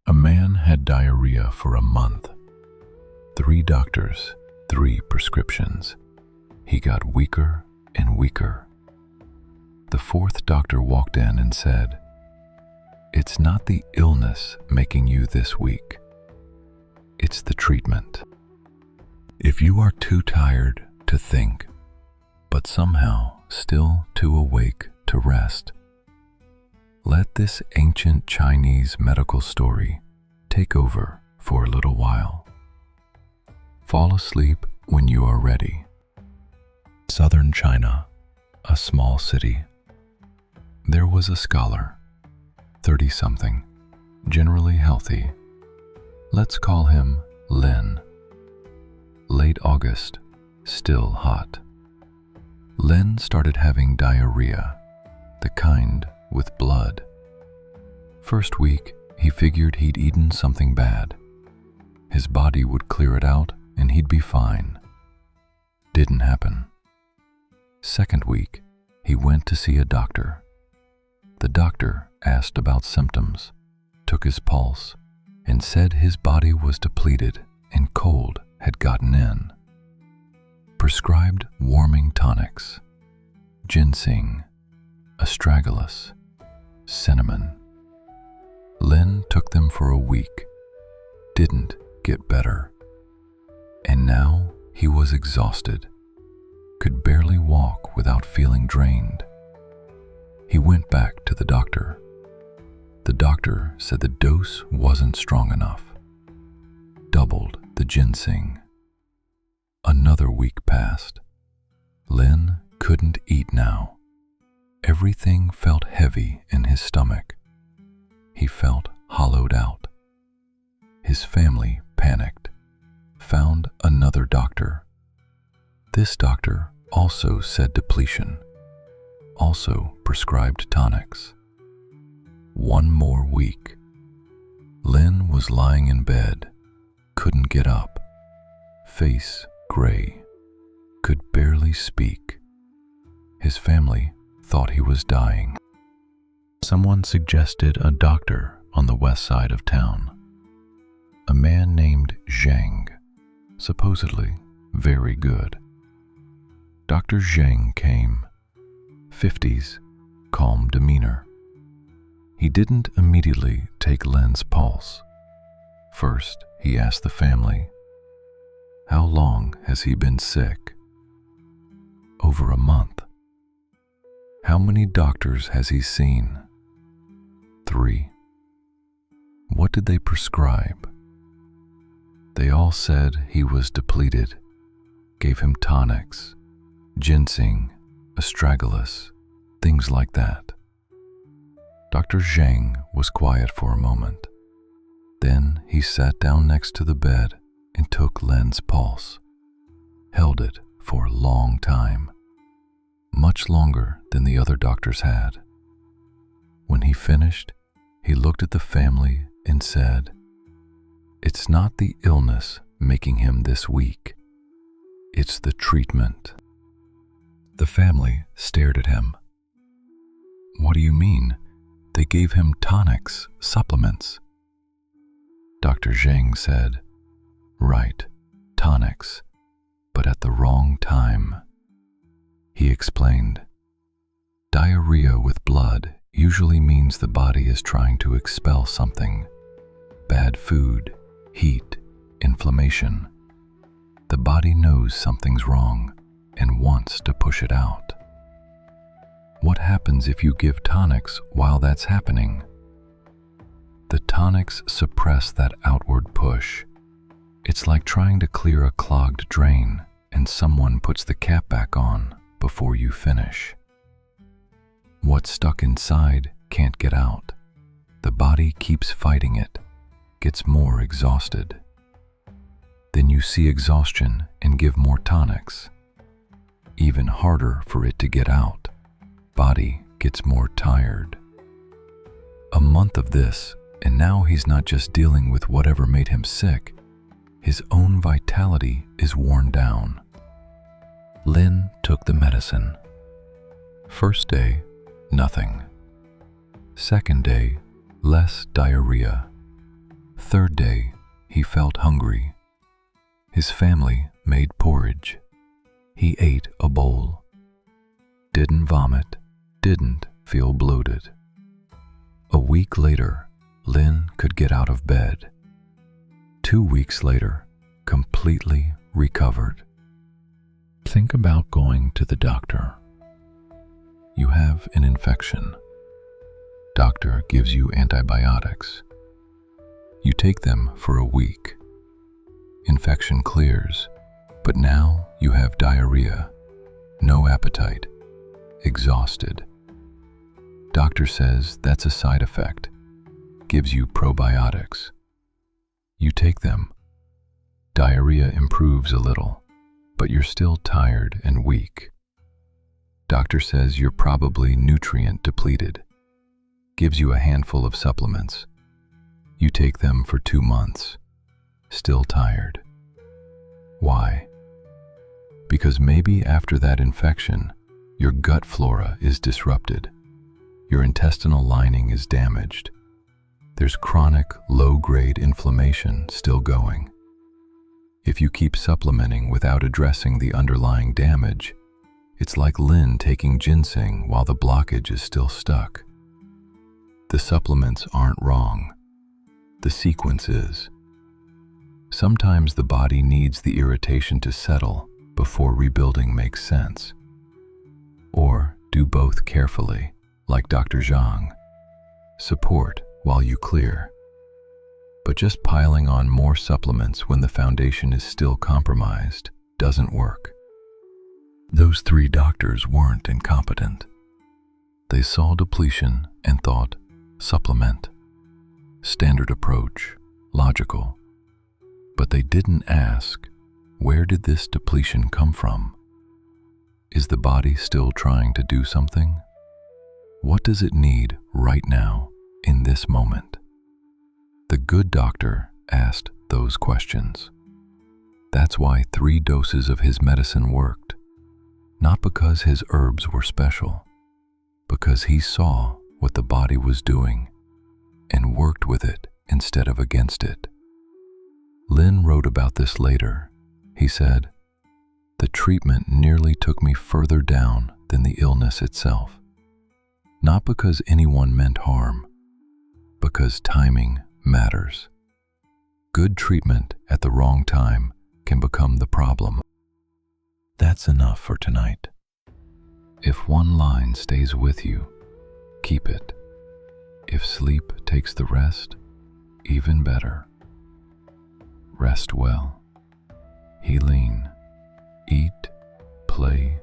A man had diarrhea for a month. 3 doctors, 3 prescriptions. He got weaker and weaker. The 4th doctor walked in and said, "It's not the illness making you this weak. It's the treatment." If you are too tired to think, but somehow still too awake to rest, let this ancient Chinese medical story take over for a little while. Fall asleep when you are ready. Southern China, a small city. There was a scholar, 30-something, generally healthy. Let's call him Lin. Late August, still hot. Lin started having diarrhea, the kind with blood. First week, he figured he'd eaten something bad. His body would clear it out and he'd be fine. Didn't happen. Second week, he went to see a doctor. The doctor asked about symptoms, took his pulse, and said his body was depleted and cold had gotten in. Prescribed warming tonics, ginseng, astragalus, cinnamon. Lin took them for a week, didn't get better, and now he was exhausted, could barely walk without feeling drained. He went back to the doctor. The doctor said the dose wasn't strong enough, doubled the ginseng. Another week passed. Lin couldn't eat now. Everything felt heavy in his stomach. He felt hollowed out. His family panicked, found another doctor. This doctor also said depletion, also prescribed tonics. One more week. Lin was lying in bed, couldn't get up, face gray, could barely speak. His family thought he was dying. Someone suggested a doctor on the west side of town. A man named Zhang, supposedly very good. Dr. Zhang came, 50s, calm demeanor. He didn't immediately take Lin's pulse. First, he asked the family, "How long has he been sick?" "Over a month." "How many doctors has he seen?" 3. "What did they prescribe?" They all said he was depleted, gave him tonics, ginseng, astragalus, things like that. Dr. Zhang was quiet for a moment. Then he sat down next to the bed and took Lin's pulse, held it for a long time, much longer than the other doctors had. When he finished, he looked at the family and said, "It's not the illness making him this weak. It's the treatment." The family stared at him. "What do you mean? They gave him tonics, supplements." Dr. Zhang said, "Right, tonics, but at the wrong time." He explained, "Diarrhea with blood usually means the body is trying to expel something. Bad food, heat, inflammation. The body knows something's wrong and wants to push it out. What happens if you give tonics while that's happening? The tonics suppress that outward push. It's like trying to clear a clogged drain and someone puts the cap back on before you finish. What's stuck inside can't get out. The body keeps fighting it, gets more exhausted. Then you see exhaustion and give more tonics. Even harder for it to get out. Body gets more tired. A month of this, and now he's not just dealing with whatever made him sick. His own vitality is worn down. Lin took the medicine. First day, nothing. Second day, less diarrhea. third day, he felt hungry. His family made porridge. He ate a bowl. Didn't vomit, didn't feel bloated. A week later, Lynn could get out of bed. 2 weeks later, completely recovered. Think about going to the doctor. You have an infection. Doctor gives you antibiotics. You take them for a week. Infection clears, but now you have diarrhea, no appetite, exhausted. Doctor says that's a side effect, gives you probiotics. You take them. Diarrhea improves a little, but you're still tired and weak. Doctor says you're probably nutrient depleted, gives you a handful of supplements. You take them for 2 months, still tired. Why? Because maybe after that infection, your gut flora is disrupted. Your intestinal lining is damaged. There's chronic, low-grade inflammation still going. If you keep supplementing without addressing the underlying damage, it's like Lynn taking ginseng while the blockage is still stuck. The supplements aren't wrong. The sequence is. Sometimes the body needs the irritation to settle before rebuilding makes sense. Or do both carefully, like Dr. Zhang. Support while you clear. But just piling on more supplements when the foundation is still compromised doesn't work. Those 3 doctors weren't incompetent. They saw depletion and thought, supplement. Standard approach, logical. But they didn't ask, where did this depletion come from? Is the body still trying to do something? What does it need right now, in this moment? The good doctor asked those questions. That's why 3 doses of his medicine worked. Not because his herbs were special, because he saw what the body was doing and worked with it instead of against it. Lynn wrote about this later. He said, "The treatment nearly took me further down than the illness itself. Not because anyone meant harm, because timing matters. Good treatment at the wrong time can become the problem." That's enough for tonight. If one line stays with you, keep it. If sleep takes the rest, even better. Rest well. Heerin. Eat, play,